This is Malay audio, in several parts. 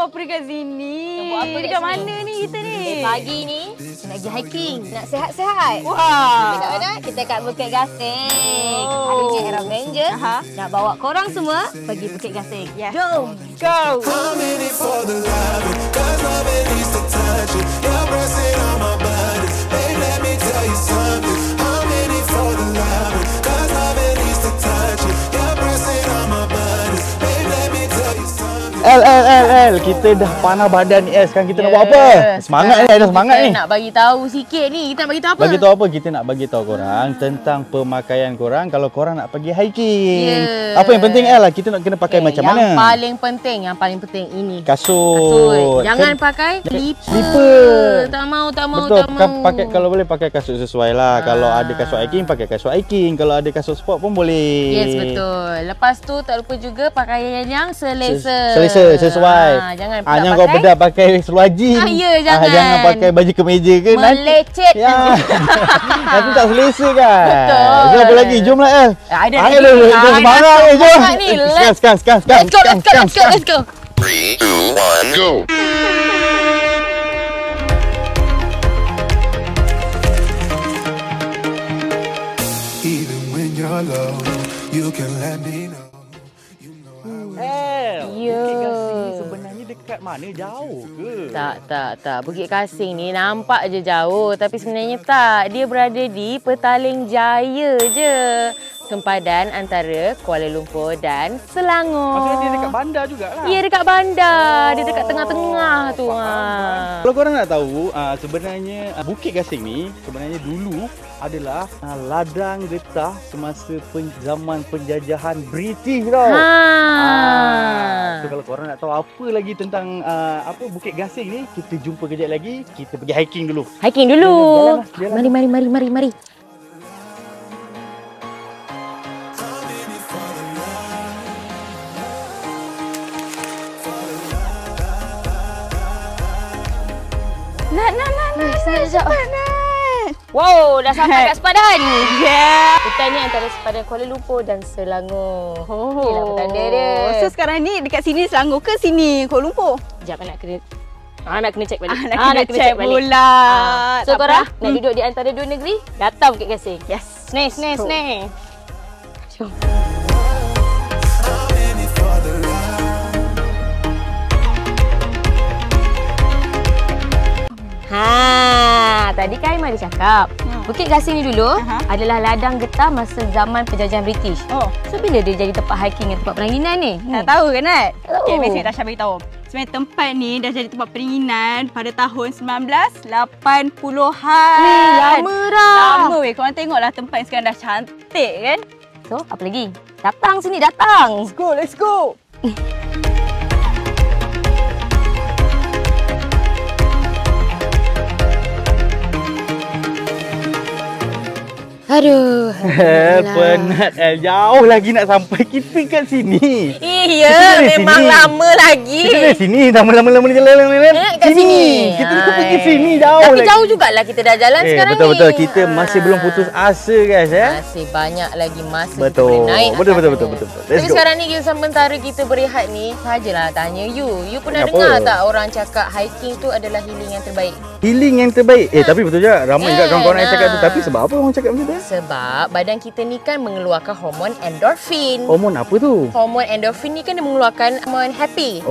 buat apa dekat sini? Buat apa dekat mana ni kita ni? Pagi ni nak pergi hiking, nak sihat-sihat. Wah. Dekat mana? Kita kat Bukit Gasing. Hari ni Era Ranger nak bawa korang semua pergi Bukit Gasing. Yes. Jom. Go. I'm in it for the love, 'cause love it needs to touch it. You're pressing on my buttons, babe. Let me tell you something. I'm in it for the love, 'cause love it needs to touch it. You're pressing on my buttons, babe. Let me tell you something. El, kita dah panah badan ni. Sekarang kita nak buat apa? Semangat ni, dah semangat ni. Kita nak bagi tahu sikit ni. Kita nak bagi tahu apa? Bagi tahu apa? Kita nak bagi tahu korang tentang pemakaian korang kalau korang nak pergi hiking. Apa yang penting El? Kita nak kena pakai macam mana? Yang paling penting ini. Kasut. Jangan pakai slipper. Tak mau. Betul, pakai kalau boleh pakai kasut sesuai lah. Kalau ada kasut hiking, pakai kasut hiking. Kalau ada kasut sport pun boleh. Yes, betul. Lepas tu tak lupa juga pakaian yang selesa. Sesuai. Jangan kau bedak pakai seluar jeans. Ya, jangan. Jangan pakai baju kemeja ke. Melecet. Ya. Nanti tak selesa kan. Betul. So, apa lagi? Jomlah El. Ada lagi. Semangat ni. Jom. Let's go. 3, 2, 1, go! Even when you're low, you can let me know. Bukit Gasing sebenarnya dekat mana? Jauh ke? Tak. Bukit Gasing ni nampak je jauh. Tapi sebenarnya tak. Dia berada di Petaling Jaya je. Sempadan antara Kuala Lumpur dan Selangor. Maksudnya dia dekat bandar jugalah. Ya, dekat bandar. Dia dekat tengah-tengah tu. Kalau korang nak tahu, sebenarnya Bukit Gasing ni sebenarnya dulu adalah ladang getah semasa zaman penjajahan British tau. So kalau korang nak tahu apa lagi tentang Bukit Gasing ni, kita jumpa kejap lagi. Kita pergi hiking dulu. Jalan. Mari. Wow, dah sampai kat sepadan. Hutan ni antara sepadan Kuala Lumpur dan Selangor. Inilah petanda dia. So sekarang ni dekat sini Selangor ke sini Kuala Lumpur? Sekejap nak kena check balik. Nak kena check pula. So korang nak duduk di antara dua negeri, datang Bukit Gasing. Yes. Snake. Jom. Tadi kan Aimah ada cakap Bukit Gasing ni dulu adalah ladang getah masa zaman penjajahan British. So bila dia jadi tempat hiking dan tempat peranginan ni? Tak tahu kan Nat? Tak tahu. Okay, Messi Tasha beritahu. Sebenarnya tempat ni dah jadi tempat peranginan pada tahun 1980-an. Lama dah. Lama weh. Korang tengoklah tempat yang sekarang dah cantik kan? So apa lagi? Datang sini, datang. Let's go. Aduh. Penat jauh lagi nak sampai kita kat sini. Iya, memang sini. lama lagi. Kita dari sini, lama-lama jalan. Kat sini. Kita nak pergi sini jauh Tapi lagi. jauh jugalah kita dah jalan sekarang ni. Betul. Kita masih belum putus asa guys Masih banyak lagi masa kita Betul. boleh naik. Betul. Let's Tapi go. sekarang ni sementara kita berehat ni, sajalah tanya you. You pernah Kenapa? dengar tak orang cakap hiking tu adalah healing yang terbaik? Healing yang terbaik. Tapi betul je. Ramai juga kawan-kawan yang cakap tu. Tapi sebab apa orang cakap macam tu? Sebab badan kita ni kan mengeluarkan hormon endorfin. Hormon apa tu? Hormon endorfin ni kan dia mengeluarkan hormon happy.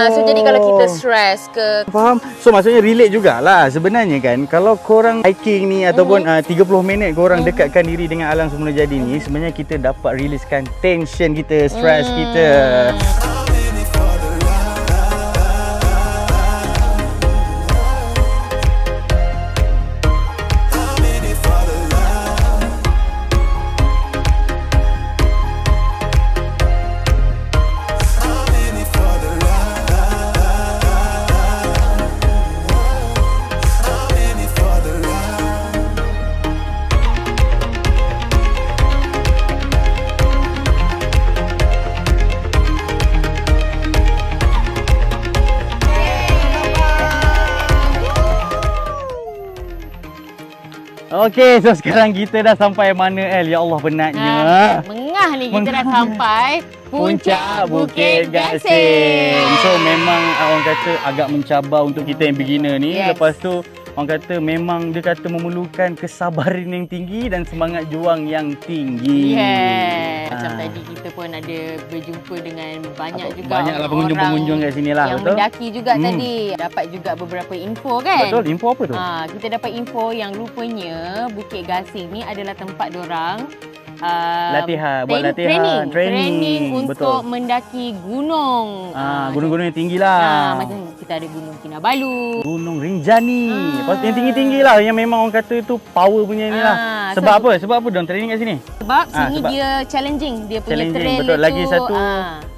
So jadi kalau kita stres ke, Faham? So maksudnya relate jugalah. Sebenarnya kan kalau korang hiking ni ataupun 30 minit korang dekatkan diri dengan alam semula jadi ni, sebenarnya kita dapat riliskan tension kita, stres kita. Okey, so sekarang kita dah sampai mana El? Ya Allah, penatnya. Mengah ni kita dah sampai Puncak Bukit Gasing. So memang orang kata agak mencabar untuk kita yang beginner ni. Yes. Lepas tu orang kata memang dia kata memerlukan kesabaran yang tinggi dan semangat juang yang tinggi. Yes. Macam tadi kita pun ada berjumpa dengan banyaklah pengunjung-pengunjung kat sini lah. Yang betul? mendaki juga tadi. Dapat juga beberapa info kan? Betul, info apa tu? Kita dapat info yang rupanya Bukit Gasing ni adalah tempat dorang latihan, buat latihan, training betul. untuk mendaki gunung. Gunung-gunung yang tinggi lah. Macam kita ada Gunung Kinabalu, Gunung Rinjani. Lepas tu yang tinggi-tinggi lah, yang memang orang kata tu power punya ni lah. Sebab apa? Sebab apa diorang training kat sini? Sebab sini dia challenging. Dia punya trail betul. tu. Lagi satu,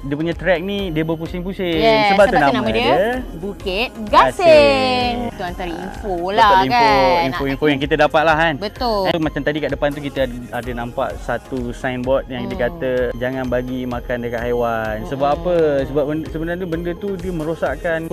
dia punya track ni dia berpusing-pusing. Yes, sebab tu nama dia Bukit Gasing. Itu antara info lah. Betul, kan. info yang kita dapat lah kan. Betul. Macam tadi kat depan tu kita ada nampak satu signboard yang dia kata jangan bagi makan dekat haiwan. Sebab apa? Sebab sebenarnya benda tu dia merosakkan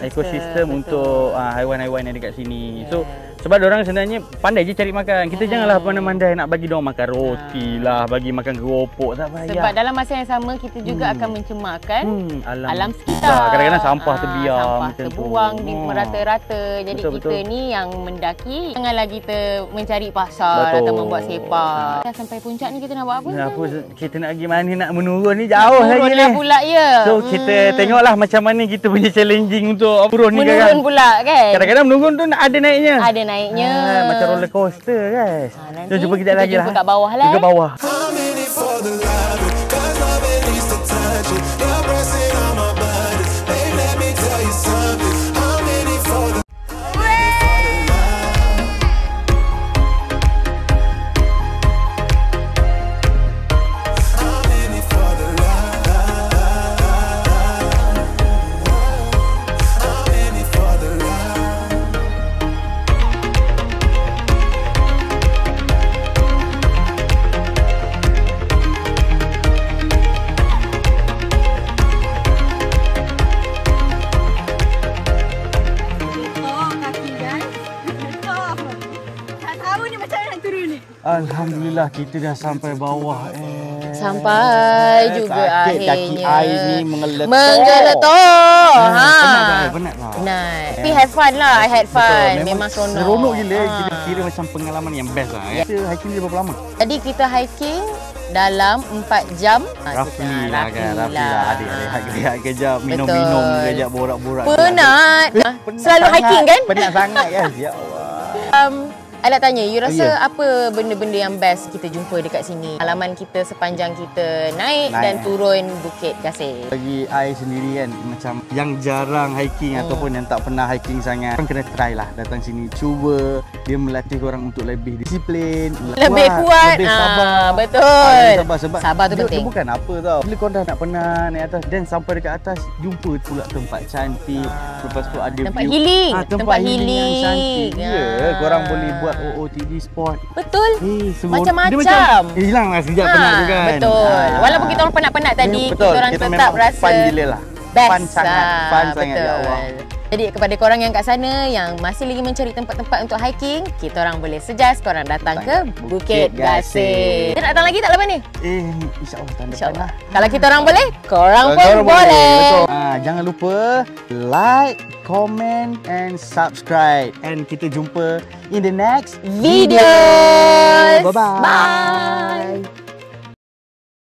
ekosistem untuk haiwan-haiwan yang dekat sini. So sebab diorang sebenarnya pandai je cari makan. Kita janganlah pandai-pandai nak bagi diorang makan roti lah, bagi makan keropok, tak payah. Sebab dalam masa yang sama kita juga akan mencemarkan alam sekitar. Kadang-kadang sampah terbiar sampah macam terbuang tu. di merata-rata. Jadi kita ni yang mendaki, janganlah kita mencari pasar atau membuat sepak. Dah sampai puncak ni kita nak buat apa? Kita nak pergi mana, nak menurun ni jauh lagi ni. Pula ya. So kita tengoklah macam mana kita punya challenging untuk turun ni kan. Menurun pula kan. Kadang-kadang menurun tu ada naiknya. Ada naiknya. Macam roller coaster guys. Nanti jumpa kita lagi lah. Jumpa kat bawah lah. Ke bawah. I'm in it for the love, 'cause love it needs to touch it. You're pressing on my buttons. Babe, let me tell you something. I'm in it for the Alhamdulillah kita dah sampai bawah. Sampai juga sakit akhirnya. Kaki air ni menggeletok. Penat lah. Tapi have fun lah. I had fun. Memang seronok. Seronok gila. Kita kira macam pengalaman yang best lah. Kita hiking ni berapa lama? Tadi kita hiking dalam 4 jam. Roughly lah kan. Ada kejap minum-minum kejap borak-borak. Penat. Selalu hiking kan? Penat sangat kan. Ya Allah. I nak tanya, you rasa apa benda-benda yang best kita jumpa dekat sini? Pengalaman kita sepanjang kita naik dan turun Bukit Gasing. Bagi I sendiri kan, macam yang jarang hiking ataupun yang tak pernah hiking sangat, korang kena try lah datang sini. Cuba dia melatih korang untuk lebih disiplin, lebih kuat, lebih sabar. Betul. Sabar tu penting. Dia bukan apa tau. Bila korang dah nak penat naik atas dan sampai dekat atas, jumpa pula tempat cantik. Lepas tu ada tempat view. healing. Tempat healing yang cantik. Korang boleh buat OOTD spot. Betul. Macam hilang lah sekejap penat tu kan. Betul. Walaupun kita orang penat-penat tadi, kita orang tetap rasa fun gila lah. Best. Fun sangat ya Allah. Jadi kepada korang yang kat sana yang masih lagi mencari tempat-tempat untuk hiking, kita orang boleh suggest korang datang ke Bukit Gasing. Kita nak datang lagi tak lepas ni? InsyaAllah tahun depan lah. Kalau kita orang boleh, korang pun boleh. Betul. Jangan lupa like, comment and subscribe. And kita jumpa in the next video. Bye-bye. Bye.